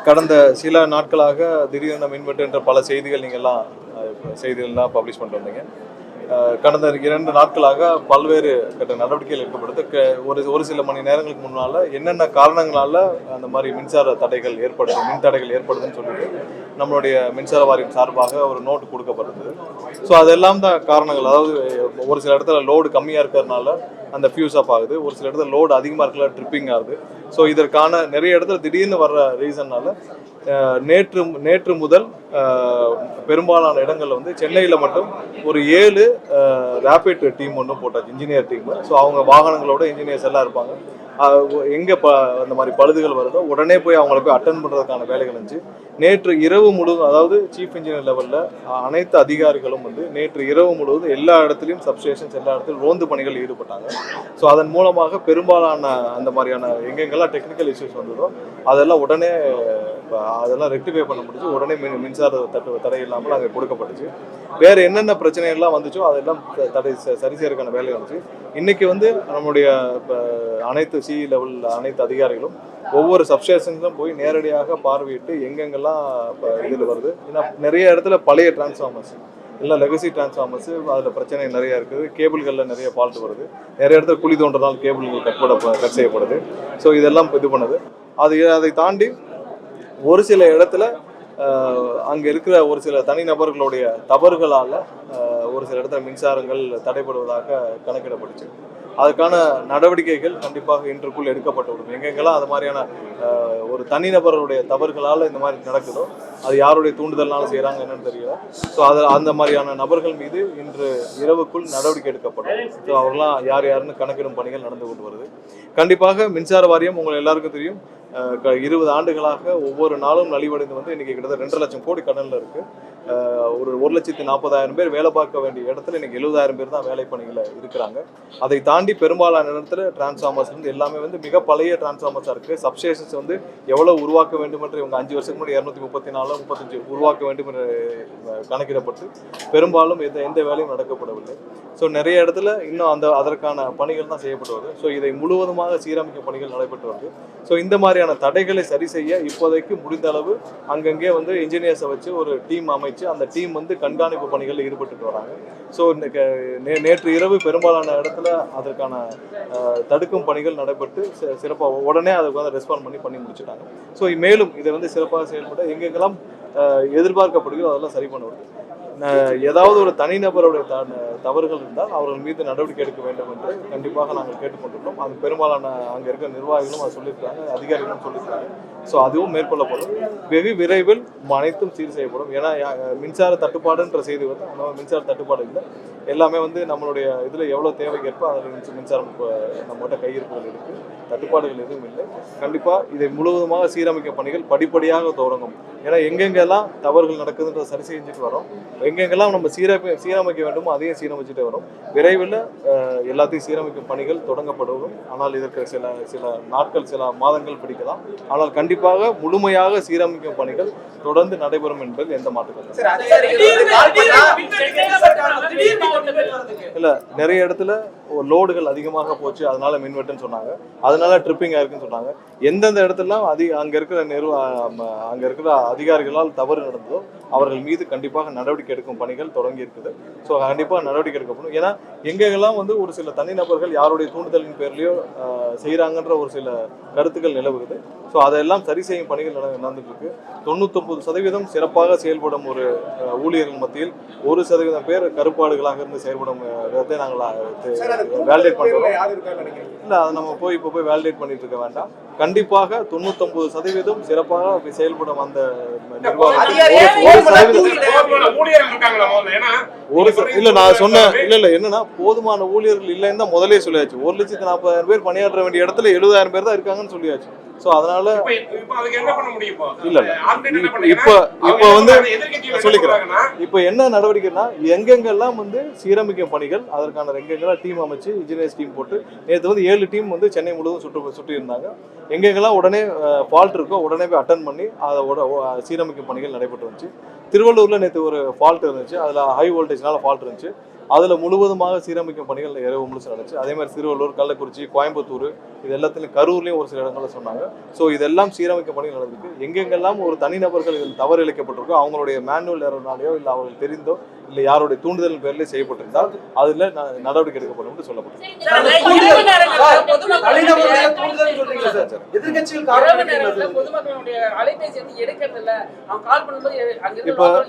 கடந்த சில நாட்களாக திடீரென மின்வெட்டு என்ற பல செய்திகள் நீங்கள்லாம் செய்திகள்லாம் பப்ளிஷ் பண்ணிட்டு வந்தீங்க. கடந்த 2 நாட்களாக பல்வேறு கட்ட நடவடிக்கைகள் எடுக்கப்படுது. ஒரு சில மணி நேரங்களுக்கு முன்னால் என்னென்ன காரணங்களால அந்த மாதிரி மின்சார தடைகள் ஏற்படுது, மின் தடைகள் ஏற்படுதுன்னு சொல்லிட்டு நம்மளுடைய மின்சார வாரியம் சார்பாக ஒரு நோட்டு கொடுக்கப்பட்டது. ஸோ அதெல்லாம் தான் காரணங்கள். அதாவது ஒரு சில இடத்துல லோடு கம்மியாக இருக்கிறதுனால அந்த ஃபியூஸ் ஆஃப் ஆகுது, ஒரு சில இடத்துல லோடு அதிகமாக இருக்கல ட்ரிப்பிங் ஆகுது. ஸோ இதற்கான நிறைய இடத்துல திடீர்னு வர்ற ரீசன்னால நேற்று முதல் பெரும்பாலான இடங்கள்ல வந்து சென்னையில் மட்டும் ஒரு 7 ரேபிட் டீம் ஒன்றும் போட்டாச்சு, இன்ஜினியர் டீம். ஸோ அவங்க வாகனங்களோட இன்ஜினியர்ஸ் எல்லாம் இருப்பாங்க. எங்கே அந்த மாதிரி பழுதுகள் வருதோ உடனே போய் அவங்கள போய் அட்டன் பண்ணுறதுக்கான வேலைகள் இருந்துச்சு. நேற்று இரவு முழுவதும், அதாவது சீஃப் இன்ஜினியர் லெவலில் அனைத்து அதிகாரிகளும் வந்து நேற்று இரவு முழுவதும் எல்லா இடத்துலையும் சப்ஸ்டேஷன்ஸ் எல்லா இடத்துலையும் ரோந்து பணிகள் ஈடுபட்டாங்க. ஸோ அதன் மூலமாக பெரும்பாலான அந்த மாதிரியான எங்கெங்கெல்லாம் டெக்னிக்கல் இஷ்யூஸ் வந்ததோ அதெல்லாம் உடனே அதெல்லாம் ரெக்டிஃபை பண்ண முடிஞ்சு. உடனே மின்சார தடை இல்லாமல் அங்கே கொடுக்கப்பட்டுச்சு. வேறு என்னென்ன பிரச்சனைகள்லாம் வந்துச்சோ அதெல்லாம் தடை சரி செய்யறதுக்கான வேலை வந்துச்சு. இன்னைக்கு வந்து நம்முடைய அனைத்து சி லெவல் அனைத்து அதிகாரிகளும் ஒவ்வொரு சப்ஸ்டேஷன்ஸும் போய் நேரடியாக பார்வையிட்டு எங்கெங்கெல்லாம் இதில் வருது. ஏன்னா நிறைய இடத்துல பழைய டிரான்ஸ்ஃபார்மர்ஸ் இல்லை லெகசி டிரான்ஸ்ஃபார்மர்ஸ், அதில் பிரச்சனை நிறையா இருக்குது. கேபிள்களில் நிறைய ஃபால்ட் வருது. நிறைய இடத்துல குழி தோன்றதால் கேபிள்கள் கட் செய்யப்படுது. ஸோ இதெல்லாம் இது பண்ணுது. அதை தாண்டி ஒரு சில இடத்துல அங்கே இருக்கிற ஒரு சில தனிநபர்களுடைய தவறுகளால் ஒரு சில இடத்துல மின்சாரங்கள் தடைபடுவதாக கணக்கிடப்பட்டுச்சு. அதுக்கான நடவடிக்கைகள் கண்டிப்பாக இன்றுக்குள் எடுக்கப்பட்டுவிடும். எங்கெங்கெல்லாம் அது மாதிரியான ஒரு தனிநபர்களுடைய தவறுகளால் இந்த மாதிரி நடக்குதோ, அது யாருடைய தூண்டுதல்னால செய்கிறாங்க என்னன்னு தெரியல. ஸோ அந்த மாதிரியான நபர்கள் மீது இன்று இரவுக்குள் நடவடிக்கை எடுக்கப்படும். ஸோ அவர்களாம் யாருன்னு கணக்கிடும் பணிகள் நடந்து கொண்டு வருது. கண்டிப்பாக மின்சார வாரியம் உங்கள் எல்லாருக்கும் தெரியும், 20 ஆண்டுகளாக ஒவ்வொரு நாளும் நலிவடைந்து வந்து இன்னைக்கு கிட்டத்தட்ட 2 லட்சம் கோடி கடனில் இருக்கு. ஒரு 1,40,000 பேர் வேலை பார்க்க வேண்டிய இடத்துல இன்னைக்கு 70,000 பேர் தான் வேலை பணியில் இருக்கிறாங்க. அதை தாண்டி பெரும்பாலான இடத்துல டிரான்ஸ்ஃபார்மர்ஸ் வந்து எல்லாமே வந்து மிக பழைய டிரான்ஸ்ஃபார்மர்ஸாக இருக்குது. சப்ஸ்டேஷன்ஸ் வந்து எவ்வளோ உருவாக்க வேண்டும் என்று இவங்க 5 வருஷத்துக்கு முன்னாடி 234 35 உருவாக்க வேண்டும் என்று கணக்கிடப்பட்டு பெரும்பாலும் எந்த வேலையும் நடக்கப்படவில்லை. ஸோ நிறைய இடத்துல இன்னும் அதற்கான பணிகள் தான் செய்யப்பட்டு வருது. ஸோ இதை முழுவதுமாக சீரமைக்கும் பணிகள் நடைபெற்று வருது. ஸோ இந்த மாதிரியான தடைகளை சரி செய்ய இப்போதைக்கு முடிந்த அளவு அங்கங்கே வந்து இன்ஜினியர்ஸை வச்சு ஒரு டீம் அமைச்சு அந்த டீம் வந்து கண்காணிப்பு பணிகளில் ஈடுபட்டு வராங்க. ஸோ நேற்று இரவு பெரும்பாலான இடத்துல அதற்கான தடுக்கும் பணிகள் நடைபெற்று சிறப்பாக உடனே அதுக்கு வந்து ரெஸ்பாண்ட் பண்ணி முடிச்சுட்டாங்க. ஸோ மேலும் இதை வந்து சிறப்பாக செயல்பட எங்கெங்கெல்லாம் எதிர்பார்க்கப்படுகிறோ அதெல்லாம் சரி பண்ணுவது. ஏதாவது ஒரு தனிநபருடைய தவறுகள் இருந்தால் அவர்கள் மீது நடவடிக்கை எடுக்க வேண்டும் என்று கண்டிப்பாக நாங்கள் கேட்டுக்கொண்டுள்ளோம். அது பெரும்பாலான அங்கே இருக்கிற நிர்வாகிகளும் அதை சொல்லியிருக்காங்க, அதிகாரிகளும் சொல்லியிருக்காங்க. ஸோ அதுவும் மேற்கொள்ளப்படும். வெகு விரைவில் அனைத்தும் சீர் செய்யப்படும். ஏன்னா மின்சார தட்டுப்பாடுன்ற செய்தி வந்து அந்த மின்சார தட்டுப்பாடு இல்லை, எல்லாமே வந்து நம்மளுடைய இதில் எவ்வளோ தேவைக்கேற்ப அதில் மின்சாரம் நம்மகிட்ட கையிருப்புகள் இருக்குது, தட்டுப்பாடுகள் எதுவும் இல்லை. கண்டிப்பாக இதை முழுவதுமாக சீரமைக்கும் பணிகள் படிப்படியாக தொடங்கும். ஏன்னா எங்கெங்கெல்லாம் தவறுகள் நடக்குதுன்றதை சரி செஞ்சுட்டு வரோம், எங்கெங்கெல்லாம் நம்ம சீரமைக்க வேண்டுமோ அதையும் சீரமைச்சுட்டு வரோம். விரைவில் எல்லாத்தையும் சீரமைக்கும் பணிகள் தொடங்கப்படுவதும். ஆனால் இதற்கு சில நாட்கள் சில மாதங்கள் பிடிக்கலாம். ஆனால் கண்டிப்பாக முழுமையாக சீரமைக்கும் பணிகள் தொடர்ந்து நடைபெறும் என்பது எந்த மாற்றமும் இல்லை. நிறைய இடத்துல லோடுகள் அதிகமாக போச்சு, அதனால மின்வெட்டுன்னு சொன்னாங்க, அதனால ட்ரிப்பிங் ஆயிருக்குன்னு சொன்னாங்க. எந்தெந்த இடத்துலாம் அங்கே இருக்கிற அதிகாரிகளால் தவறு நடந்ததோ அவர்கள் மீது கண்டிப்பாக நடவடிக்கை எடுக்கும் பணிகள் தொடங்கி இருக்குது. ஸோ கண்டிப்பாக நடவடிக்கை எடுக்கப்படும். ஏன்னா எங்கெல்லாம் வந்து ஒரு சில தனிநபர்கள் யாருடைய தூண்டுதலின் பேர்லையோ செய்கிறாங்கன்ற ஒரு சில கருத்துக்கள் நிலவுகிறது. ஸோ அதெல்லாம் சரி செய்யும் பணிகள் நடந்துட்டு இருக்கு. 99% சிறப்பாக செயல்படும் ஒரு ஊழியர்கள் மத்தியில் 1% பேர் கருப்பாடுகளாக இருந்து செயல்படும் விதத்தை நாங்கள் வேலிடேட் பண்ணுறோம். இல்லை, அதை நம்ம இப்போ போய் வேலிடேட் பண்ணிட்டு இருக்க வேண்டாம். கண்டிப்பாக 99% சிறப்பாக செயல்படும் அந்த நிர்வாகம். இல்ல நான் சொன்னேன், இல்ல என்னன்னா போதுமான ஊழியர்கள் இல்லைன்னு தான் முதலே சொல்லியாச்சு. 1,40,000 பேர் பணியாற்ற வேண்டிய இடத்துல 70,000 பேர் தான் இருக்காங்கன்னு சொல்லியாச்சு. சோ அதனால இல்ல இப்ப வந்து சொல்லிக்கிறேன். இப்ப என்ன நடவடிக்கைன்னா எங்கெங்கெல்லாம் வந்து சீரமைக்கும் பணிகள் அதற்கான எங்கெங்கெல்லாம் டீம் அமைச்சு இன்ஜினியர்ஸ் டீம் போட்டு நேற்று வந்து 7 டீம் வந்து சென்னை முழுவதும் சுற்றி இருந்தாங்க. எங்கெங்கெல்லாம் உடனே ஃபால்ட் இருக்கோ உடனே போய் அட்டன் பண்ணி அதை சீரமைக்கும் பணிகள் நடைபெற்று வந்துச்சு. திருவள்ளூர்ல நேற்று ஒரு ஃபால்ட் இருந்துச்சு, அதுல ஹை வோல்டேஜ்னால ஃபால்ட் இருந்துச்சு. அதில் முழுவதுமாக சீரமைக்கும் பணிகள் இரவு முழுசு நடந்துச்சு. அதே மாதிரி திருவள்ளூர், கள்ளக்குறிச்சி, கோயம்புத்தூர், இது எல்லாத்துலையும் கரூர்லேயும் ஒரு சில இடங்களில் சொன்னாங்க. ஸோ இதெல்லாம் சீரமைக்கும் பணிகள் நடந்திருக்கு. எங்கெங்கெல்லாம் ஒரு தனிநபர்கள் இதில் தவறு இழைக்கப்பட்டிருக்கோ அவங்களுடைய மேனுவல் எரர்னாலேயோ இல்லை அவர்கள் தெரிந்தோ இல்லை யாருடைய தூண்டுதல் பேரிலே செய்யப்பட்டிருந்தால் அதில் நடவடிக்கை எடுக்கப்படும் என்று சொல்லப்பட்டது.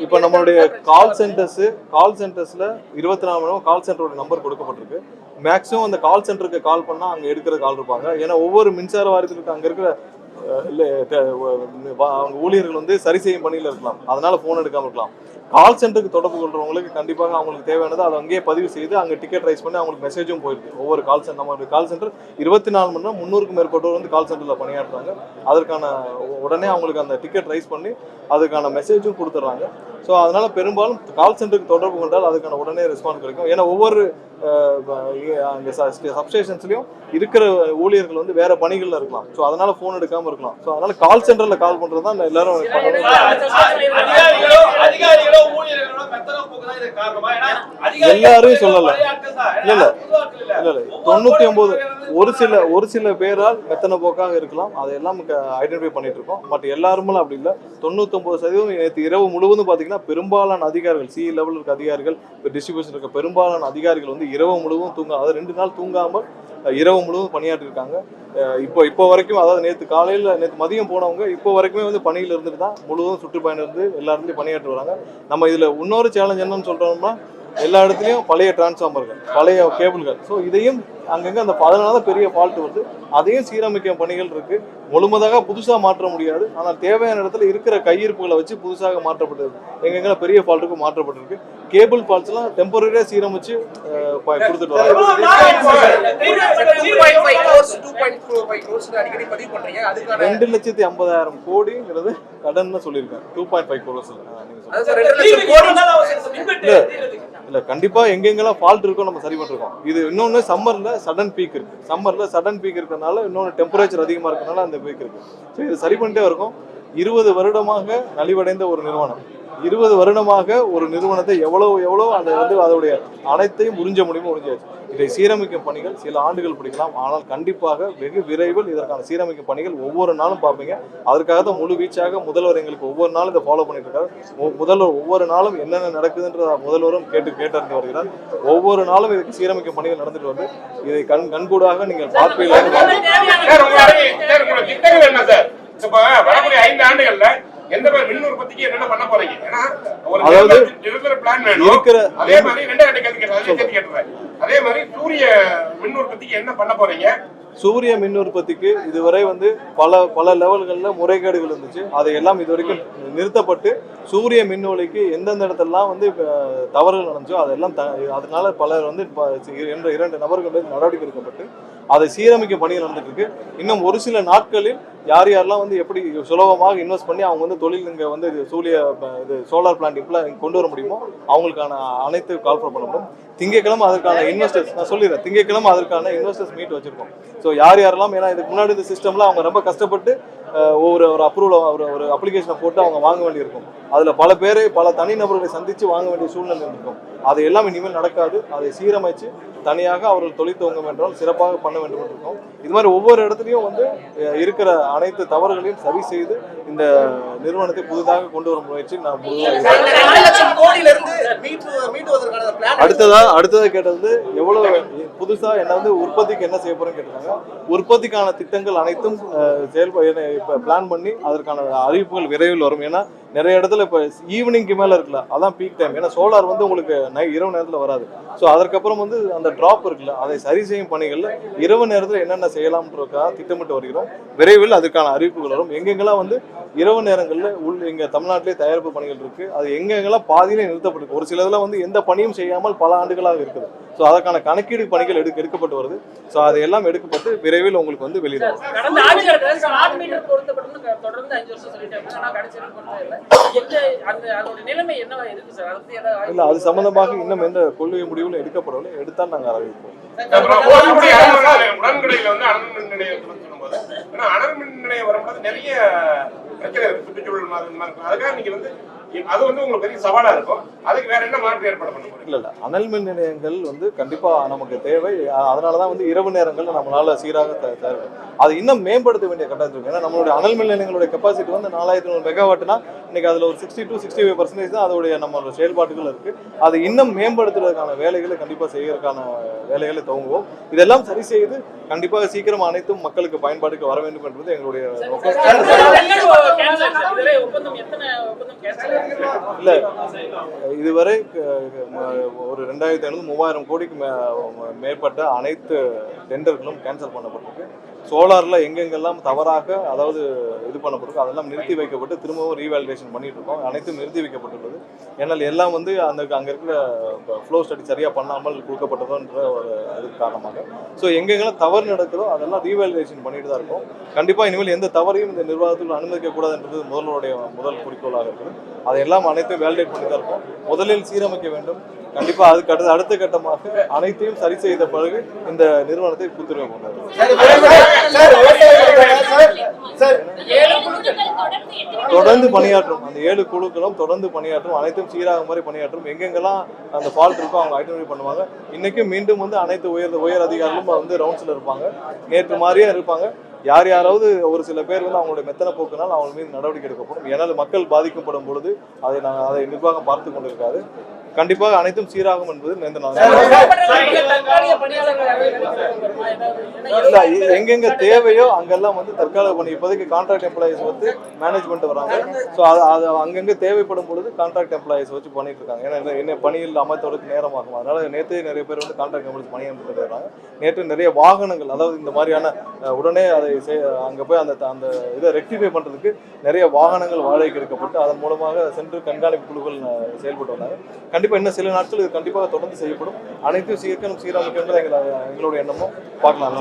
இப்ப நம்மளுடைய கால் சென்டர்ஸ்ல 24 மணி நேரம் கால் சென்டரோட நம்பர் கொடுக்கப்பட்டிருக்கு. மேக்ஸிமம் அந்த கால் சென்டருக்கு கால் பண்ணா அங்க எடுக்கிற கால் இருப்பாங்க. ஏன்னா ஒவ்வொரு மின்சார வாரியத்திற்கு அங்க இருக்கிற அவங்க ஊழியர்கள் வந்து சரி செய்யும் பணியில் இருக்கலாம், அதனால போன் எடுக்காம இருக்கலாம். கால் சென்டருக்கு தொடர்பு கொள்றவங்களுக்கு கண்டிப்பாக அவங்களுக்கு தேவையானது அதை அங்கேயே பதிவு செய்து அங்கே டிக்கெட் ரைஸ் பண்ணி அவங்களுக்கு மெசேஜும் போயிருக்கு. ஒவ்வொரு கால் சென்டர் நம்ம கால் சென்டர் 24 மணி நேரம் 300க்கும் மேற்பட்டவர் வந்து கால் சென்டரில் பணியாற்றுறாங்க. அதற்கான உடனே அவங்களுக்கு அந்த டிக்கெட் ரைஸ் பண்ணி அதுக்கான மெசேஜும் கொடுத்துட்றாங்க. ஸோ அதனால பெரும்பாலும் கால் சென்டருக்கு தொடர்பு கொண்டால் அதுக்கான உடனே ரெஸ்பான்ஸ் கிடைக்கும். ஏன்னா ஒவ்வொரு அங்கே சப்ஸ்டேஷன்ஸ்லையும் இருக்கிற ஊழியர்கள் வந்து வேற பணிகளில் இருக்கலாம். ஸோ அதனால ஃபோன் எடுக்காம இருக்கலாம். ஸோ அதனால கால் சென்டரில் கால் பண்றது தான் எல்லாரும் எல்லாரும் சொல்லல. இல்ல 99 ஒரு சில பேரால் மெத்தன போக்காக இருக்கலாம். அதையெல்லாம் ஐடென்டிஃபை பண்ணிட்டு இருக்கோம். பட் எல்லாருமே அப்படி இல்லை. 99% நேற்று இரவு முழுவதும் பாத்தீங்கன்னா பெரும்பாலான அதிகாரிகள் சி லெவலில் இருக்க அதிகாரிகள், டிஸ்ட்ரிபியூஷன் இருக்க பெரும்பாலான அதிகாரிகள் வந்து இரவு முழுவதும் அதாவது 2 நாள் தூங்காமல் இரவு முழுவதும் பணியாற்றி இருக்காங்க. இப்போ வரைக்கும், அதாவது நேற்று மதியம் போனவங்க இப்போ வரைக்குமே வந்து பணியில் இருந்துட்டு தான் முழுவதும் சுற்றுப்பயணம் இருந்து எல்லா இடத்துலையும் பணியாற்றி வராங்க. நம்ம இதுல இன்னொரு சேலஞ்ச் என்னன்னு சொல்றோம்னா, எல்லா இடத்துலையும் பழைய டிரான்ஸ்ஃபார்மர்கள், பழைய கேபிள்கள். ஸோ இதையும் அங்கங்க அந்த அதனால பெரிய ஃபால்ட் வருது. அதையும் சீரமைக்கும் பணிகள் இருக்கு. முழுமதாக புதுசாக மாற்ற முடியாது, ஆனால் தேவையான இடத்துல இருக்கிற கையிருப்புகளை வச்சு புதுசாக மாற்றப்பட்டது. எங்கெங்க பெரிய ஃபால்ட்டுக்கு மாற்றப்பட்டிருக்கு. கேபிள் ஃபால்ட்ஸ் எல்லாம் டெம்பரரியா சீரமைச்சு கொடுத்துட்டு வராங்க. 2,50,000 கோடிங்கிறது கடன் சொல்லியிருக்கேன். 2.5 crores இல்ல. கண்டிப்பா எங்கெங்கெல்லாம் ஃபால்ட் இருக்கோ நம்ம சரி பண்ணிருக்கோம். இது இன்னொன்னு சம்மர்ல சடன் பீக் இருக்கு. இருக்கிறதுனால இன்னொன்று டெம்பரேச்சர் அதிகமா இருக்கனால அந்த பீக் இருக்கு. ஸோ இது சரி பண்ணிட்டே இருக்கும். 20 வருடமாக நலிவடைந்த ஒரு நிறுவனம், 20 வருடமாக ஒரு நிறுவனத்தை எவ்வளவு அதை வந்து அதோடைய அனைத்தையும் உறிஞ்ச முடியுமோ உறிஞ்சாச்சு. இதை சீரமைக்கும் பணிகள் சில ஆண்டுகள் பிடிக்கலாம். ஆனால் கண்டிப்பாக வெகு விரைவில் இதற்கான சீரமைக்கும் பணிகள் ஒவ்வொரு நாளும் பார்ப்பீங்க. அதற்காக தான் முழு வீச்சாக முதல்வர் எங்களுக்கு ஒவ்வொரு நாளும் இதை ஃபாலோ பண்ணிட்டு இருக்காரு. முதல்வர் ஒவ்வொரு நாளும் என்னென்ன நடக்குதுன்ற முதல்வரும் கேட்டறிந்து வருகிறார். ஒவ்வொரு நாளும் இதுக்கு சீரமைக்கும் பணிகள் நடந்துட்டு வந்து இதை கண்கூடாக நீங்கள் பார்ப்பீர்கள். வரக்கூடிய 5 ஆண்டுகள்ல எந்த மின் உற்பத்திக்கு என்னென்ன பண்ண போறீங்க? அதாவது அதே மாதிரி 2 கேள்வி. அதே மாதிரி சூரிய மின் உற்பத்திக்கு என்ன பண்ண போறீங்க? சூரிய மின் உற்பத்திக்கு இதுவரை வந்து பல லெவல்களில் முறைகேடுகள் இருந்துச்சு. அதையெல்லாம் இதுவரைக்கும் நிறுத்தப்பட்டு சூரிய மின் உலைக்கு எந்தெந்த இடத்துலலாம் வந்து தவறுகள் நடந்துச்சோ அதெல்லாம் அதனால பலர் வந்து 2 நபர்கள் மீது நடவடிக்கை எடுக்கப்பட்டு அதை சீரமைக்கும் பணிகள் நடந்துட்டு இருக்கு. இன்னும் ஒரு சில நாட்களில் யாரெல்லாம் வந்து எப்படி சுலபமாக இன்வெஸ்ட் பண்ணி அவங்க வந்து தொழில் இங்கே வந்து சோலார் பிளான்ட் இப்பெல்லாம் கொண்டு வர முடியுமோ அவங்களுக்கான அனைத்து கால்ஃபர் பண்ணப்படும். திங்கட்கிழமை அதற்கான இன்வெஸ்டர்ஸ், நான் சொல்லிடுறேன், திங்கட்கிழமை அதற்கான இன்வெஸ்டர்ஸ் மீட் வச்சிருக்கோம். ஸோ யாரெல்லாம், ஏன்னா இதுக்கு முன்னாடி இந்த சிஸ்டம்ல அவங்க ரொம்ப கஷ்டப்பட்டு ஒரு அப்ரூவல் ஒரு அப்ளிகேஷனை போட்டு அவங்க வாங்க வேண்டியிருக்கும். அதில் பல தனிநபர்களை சந்தித்து வாங்க வேண்டிய சூழ்நிலை இருக்கும். அது எல்லாம் இனிமேல் நடக்காது. அதை சீரமைச்சு தனியாக அவர்கள் தொழில் துவங்கும் என்றால் சிறப்பாக பண்ண வேண்டும் என்று இருக்கும். இது மாதிரி ஒவ்வொரு இடத்துலையும் வந்து இருக்கிற அனைத்து தவறுகளையும் சரி செய்து இந்த நிறுவனத்தை புதிதாக கொண்டு வரும் முயற்சி நான் அடுத்ததா கேட்டது எவ்வளவு புதுசா என்ன வந்து உற்பத்திக்கு என்ன செய்ய போறேன்னு கேட்டாங்க. உற்பத்திக்கான திட்டங்கள் அனைத்தும் பிளான் பண்ணி அதற்கான அறிவிப்புகள் விரைவில் வரும். ஏன்னா நிறைய இடத்துல இப்போ ஈவினிங்க்கு மேலே இருக்குல்ல, அதான் பீக் டைம். ஏன்னா சோலார் வந்து உங்களுக்கு இரவு நேரத்தில் வராது. ஸோ அதற்கப்புறம் வந்து அந்த ட்ராப் இருக்குல்ல, அதை சரி செய்யும் பணிகளில் இரவு நேரத்தில் என்னென்ன செய்யலாம்ன்றதுக்காக திட்டமிட்டு வருகிறோம். விரைவில் அதுக்கான அறிவிப்புகள் வரும். எங்கெங்கெல்லாம் வந்து இரவு நேரங்களில் இங்கே தமிழ்நாட்டிலே தயாரிப்பு பணிகள் இருக்கு, அது எங்கெங்கெல்லாம் பாதியிலே நிறுத்தப்பட்டிருக்கு. ஒரு சிலதெல்லாம் வந்து எந்த பணியும் செய்யாமல் பல ஆண்டுகளாக இருக்குது. ஸோ அதற்கான கணக்கீடு பணிகள் எடுக்கப்பட்டு வருது. ஸோ அதையெல்லாம் எடுக்கப்பட்டு விரைவில் உங்களுக்கு வந்து வெளியிடும். இல்ல, அது சம்பந்தமாக இன்னும் எந்த கொள்கை முடிவுல எடுக்கப்படவில்லை. எடுத்தால் நாங்கள் அறிவிப்போம். உடன்கடையில வந்து அனல் மின் நிலையம் சொல்லும்போது அனல் மின் நிலையம் வரும்போது நிறைய பிரச்சனை இருக்கு, சுற்றுச்சூழல் மாதிரி இருக்கும். அதுக்காக நீங்க வந்து அது வந்து உங்களுக்கு பெரிய சவாலா இருக்கும். அதுக்கு வேற என்ன மாற்று ஏற்பாடு பண்ண முடியும்? இல்ல அனல் மின் நிலையங்கள் வந்து கண்டிப்பா நமக்கு தேவை. அதனாலதான் வந்து இரவு நேரங்கள்ல நம்மளால சீராக தேவை. அது இன்னும் மேம்படுத்த வேண்டிய கட்டாயத்தில் இருக்கு. ஏன்னா நம்மளுடைய அனல் மின் நிலையங்களுடைய கெப்பாசிட்டி வந்து 4500 மெகாவாட்னா இன்னைக்கு அதுல ஒரு 60 to 65% தான் அதோடைய நம்மளோட செயல்பாடுகள் இருக்கு. அது இன்னும் மேம்படுத்துறதுக்கான வேலைகளை கண்டிப்பா செய்யறதுக்கான வேலைகளை துவங்குவோம். இதெல்லாம் சரி செய்து கண்டிப்பாக சீக்கிரம் அனைத்தும் மக்களுக்கு பயன்பாட்டுக்கு வர வேண்டும் என்பது எங்களுடைய நோக்கம். இல்ல இதுவரை ஒரு 2500-3000 கோடிக்கு மேற்பட்ட அனைத்து டெண்டர்களும் கேன்சல் பண்ணப்பட்டிருக்கு. சோலார்ல எங்கெங்கெல்லாம் தவறாக அதாவது இது பண்ணப்பட்டிருக்கு அதெல்லாம் நிறுத்தி வைக்கப்பட்டு திரும்பவும் ரீவேலிடேஷன் பண்ணிட்டு இருக்கோம். அனைத்தும் நிறுத்தி வைக்கப்பட்டுள்ளது. ஏன்னால் எல்லாம் வந்து அங்க இருக்கிற ஃப்ளோ ஸ்டடி சரியா பண்ணாமல் கொடுக்கப்பட்டதுன்ற ஒரு இதுக்கு காரணமாக ஸோ எங்கெங்கெல்லாம் தவறு நடக்குதோ அதெல்லாம் ரீவேலிடேஷன் பண்ணிட்டு தான் இருக்கும். கண்டிப்பா இனிமேல் எந்த தவறையும் இந்த நிர்வாகத்தில் அனுமதிக்க கூடாதுன்றது முதல் குறிக்கோளாக இருக்குது. அதையெல்லாம் அனைத்தையும் வேலிடேட் பண்ணி தான் இருக்கும். முதலில் சீரமைக்க வேண்டும். கண்டிப்பா அதுக்கு அடுத்த கட்டமாக அனைத்தையும் சரி செய்த பிறகு இந்த நிறுவனத்தை புத்துரிமை கொண்டாரு. தொடர்ந்து பணியாற்றும் அந்த 7 குழுக்களும் தொடர்ந்து பணியாற்றும், அனைத்தும் சீராக மாதிரி பணியாற்றும். எங்கெங்கெல்லாம் அந்த ஃபால்ட் இருக்கோ அவங்க ஐடென்டிஃபை பண்ணுவாங்க. இன்னைக்கும் மீண்டும் வந்து அனைத்து உயர் அதிகாரிகளும் வந்து ரவுண்ட்ஸ்ல இருப்பாங்க. நேற்று மாதிரியே இருப்பாங்க. யாராவது ஒரு சில பேர் வந்து அவங்களுடைய மெத்தனை போக்குனால் அவங்க மீது நடவடிக்கை எடுக்கப்படும். ஏன்னால் மக்கள் பாதிக்கப்படும் பொழுது அதை நிர்வாகம் பார்த்து கொண்டிருக்காது. கண்டிப்பாக அனைத்தும் சீராகும் என்பது எங்கெங்க தேவையோ அங்கெல்லாம் வந்து தற்காலிக பணி இப்போதைக்கு கான்ட்ராக்ட் எம்ப்ளாயிஸ் வந்து மேனேஜ்மெண்ட் வராங்க. ஸோ அது அங்கங்க தேவைப்படும் பொழுது கான்ட்ராக்ட் எம்ப்ளாயிஸ் வச்சு பண்ணிட்டு இருக்காங்க. ஏன்னா என்ன பணியில் அமைத்தவருக்கு நேரமாகும். அதனால நேற்று நிறைய பேர் வந்து கான்ட்ராக்ட் எம்ப்ளாயிஸ் பணி அமைத்துட்டு இருக்காங்க. நேற்று நிறைய வாகனங்கள் அதாவது இந்த மாதிரியான உடனே அதை அங்கே போய் அந்த இதை ரெக்டிஃபை பண்ணுறதுக்கு நிறைய வாகனங்கள் வாடகைக்கு எடுக்கப்பட்டு அதன் மூலமாக சென்று கண்காணிப்பு குழுக்கள் செயல்பட்டு வந்தாங்க. கண்டிப்பாக இன்னும் சில நாட்கள் இது கண்டிப்பாக தொடர்ந்து செய்யப்படும். அனைத்தும் சீரமைக்க என்பது எங்களுடைய எண்ணமும் பார்க்கலாம்.